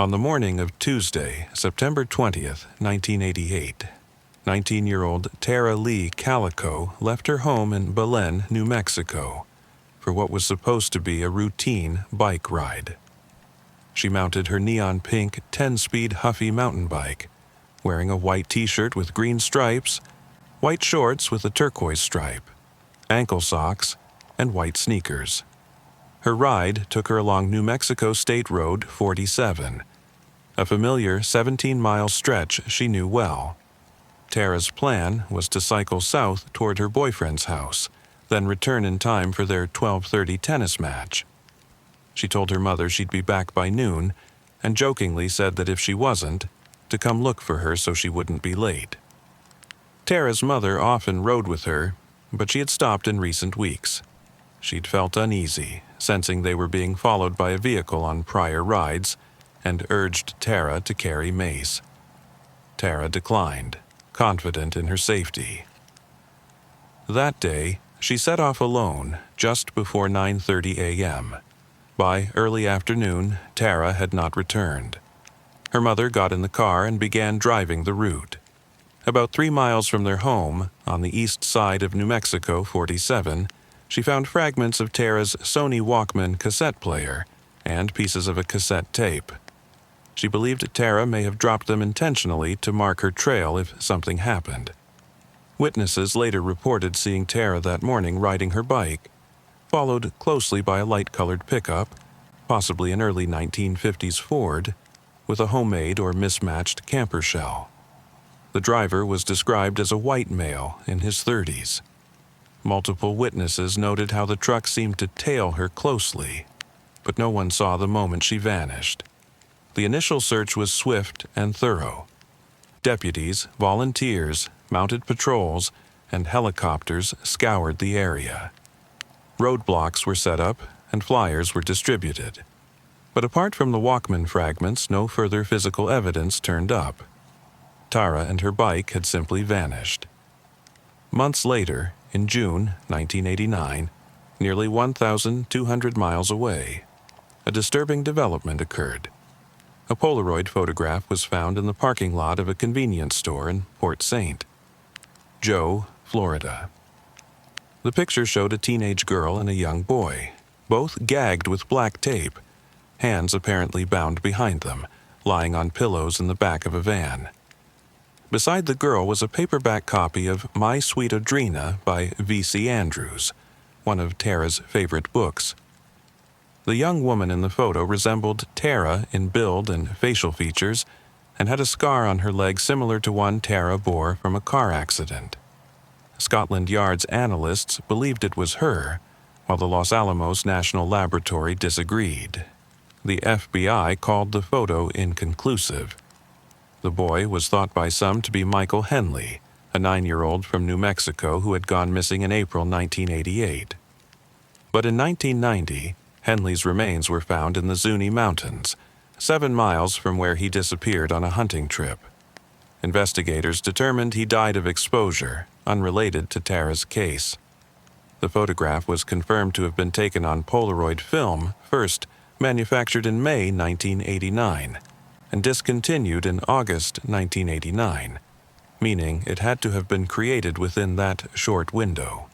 On the morning of Tuesday, September 20th, 1988, 19-year-old Tara Calico left her home in Belen, New Mexico, for what was supposed to be a routine bike ride. She mounted her neon-pink 10-speed Huffy mountain bike, wearing a white t-shirt with green stripes, white shorts with a turquoise stripe, ankle socks, and white sneakers. Her ride took her along New Mexico State Road 47, a familiar 17-mile stretch she knew well. Tara's plan was to cycle south toward her boyfriend's house, then return in time for their 12:30 tennis match. She told her mother she'd be back by noon, and jokingly said that if she wasn't, to come look for her so she wouldn't be late. Tara's mother often rode with her, but she had stopped in recent weeks. She'd felt uneasy, sensing they were being followed by a vehicle on prior rides, and urged Tara to carry mace. Tara declined, confident in her safety. That day, she set off alone just before 9:30 a.m. By early afternoon, Tara had not returned. Her mother got in the car and began driving the route. About 3 miles from their home, on the east side of New Mexico 47, she found fragments of Tara's Sony Walkman cassette player and pieces of a cassette tape. She believed Tara may have dropped them intentionally to mark her trail if something happened. Witnesses later reported seeing Tara that morning riding her bike, followed closely by a light-colored pickup, possibly an early 1950s Ford, with a homemade or mismatched camper shell. The driver was described as a white male in his 30s. Multiple witnesses noted how the truck seemed to tail her closely, but no one saw the moment she vanished. The initial search was swift and thorough. Deputies, volunteers, mounted patrols, and helicopters scoured the area. Roadblocks were set up and flyers were distributed. But apart from the Walkman fragments, no further physical evidence turned up. Tara and her bike had simply vanished. Months later, in June 1989, nearly 1,200 miles away, a disturbing development occurred. A Polaroid photograph was found in the parking lot of a convenience store in Port St. Joe, Florida. The picture showed a teenage girl and a young boy, both gagged with black tape, hands apparently bound behind them, lying on pillows in the back of a van. Beside the girl was a paperback copy of My Sweet Audrina by V.C. Andrews, one of Tara's favorite books. The young woman in the photo resembled Tara in build and facial features and had a scar on her leg similar to one Tara bore from a car accident. Scotland Yard's analysts believed it was her, while the Los Alamos National Laboratory disagreed. The FBI called the photo inconclusive. The boy was thought by some to be Michael Henley, a 9-year-old from New Mexico who had gone missing in April 1988. But in 1990, Henley's remains were found in the Zuni Mountains, 7 miles from where he disappeared on a hunting trip. Investigators determined he died of exposure, unrelated to Tara's case. The photograph was confirmed to have been taken on Polaroid film, first manufactured in May 1989, and discontinued in August 1989, meaning it had to have been created within that short window.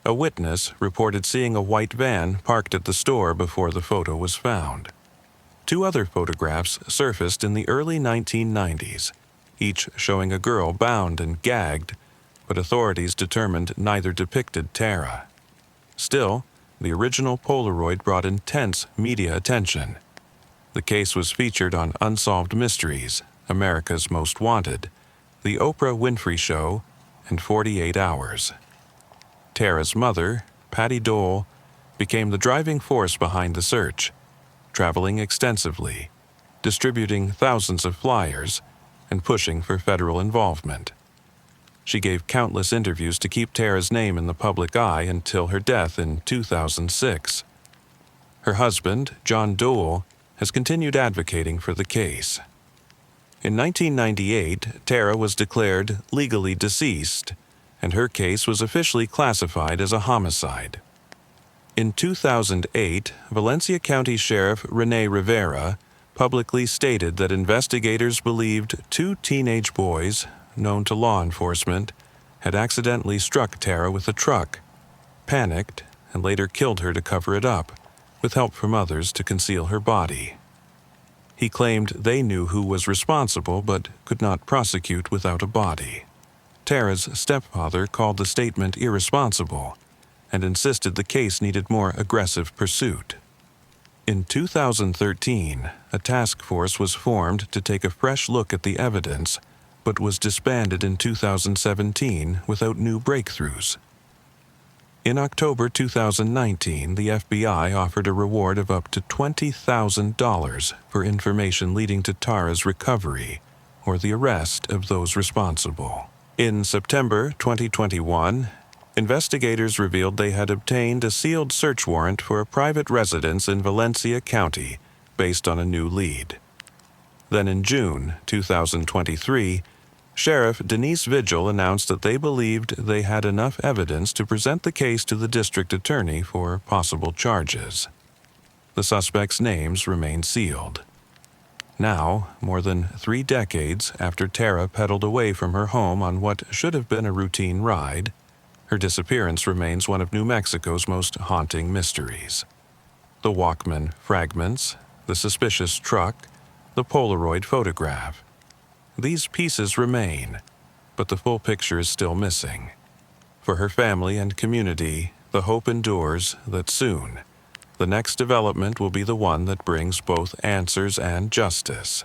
A witness reported seeing a white van parked at the store before the photo was found. 2 other photographs surfaced in the early 1990s, each showing a girl bound and gagged, but authorities determined neither depicted Tara. Still, the original Polaroid brought intense media attention. The case was featured on Unsolved Mysteries, America's Most Wanted, The Oprah Winfrey Show, and 48 Hours. Tara's mother, Patty Dole, became the driving force behind the search, traveling extensively, distributing thousands of flyers, and pushing for federal involvement. She gave countless interviews to keep Tara's name in the public eye until her death in 2006. Her husband, John Dole, has continued advocating for the case. In 1998, Tara was declared legally deceased, and her case was officially classified as a homicide. In 2008, Valencia County Sheriff Rene Rivera publicly stated that investigators believed two teenage boys, known to law enforcement, had accidentally struck Tara with a truck, panicked, and later killed her to cover it up, with help from others to conceal her body. He claimed they knew who was responsible but could not prosecute without a body. Tara's stepfather called the statement irresponsible and insisted the case needed more aggressive pursuit. In 2013, a task force was formed to take a fresh look at the evidence, but was disbanded in 2017 without new breakthroughs. In October 2019, the FBI offered a reward of up to $20,000 for information leading to Tara's recovery or the arrest of those responsible. In September 2021, investigators revealed they had obtained a sealed search warrant for a private residence in Valencia County based on a new lead. Then in June 2023, Sheriff Denise Vigil announced that they believed they had enough evidence to present the case to the district attorney for possible charges. The suspects' names remain sealed. Now, more than 3 decades after Tara pedaled away from her home on what should have been a routine ride, her disappearance remains one of New Mexico's most haunting mysteries. The Walkman fragments, the suspicious truck, the Polaroid photograph. These pieces remain, but the full picture is still missing. For her family and community, the hope endures that soon, the next development will be the one that brings both answers and justice.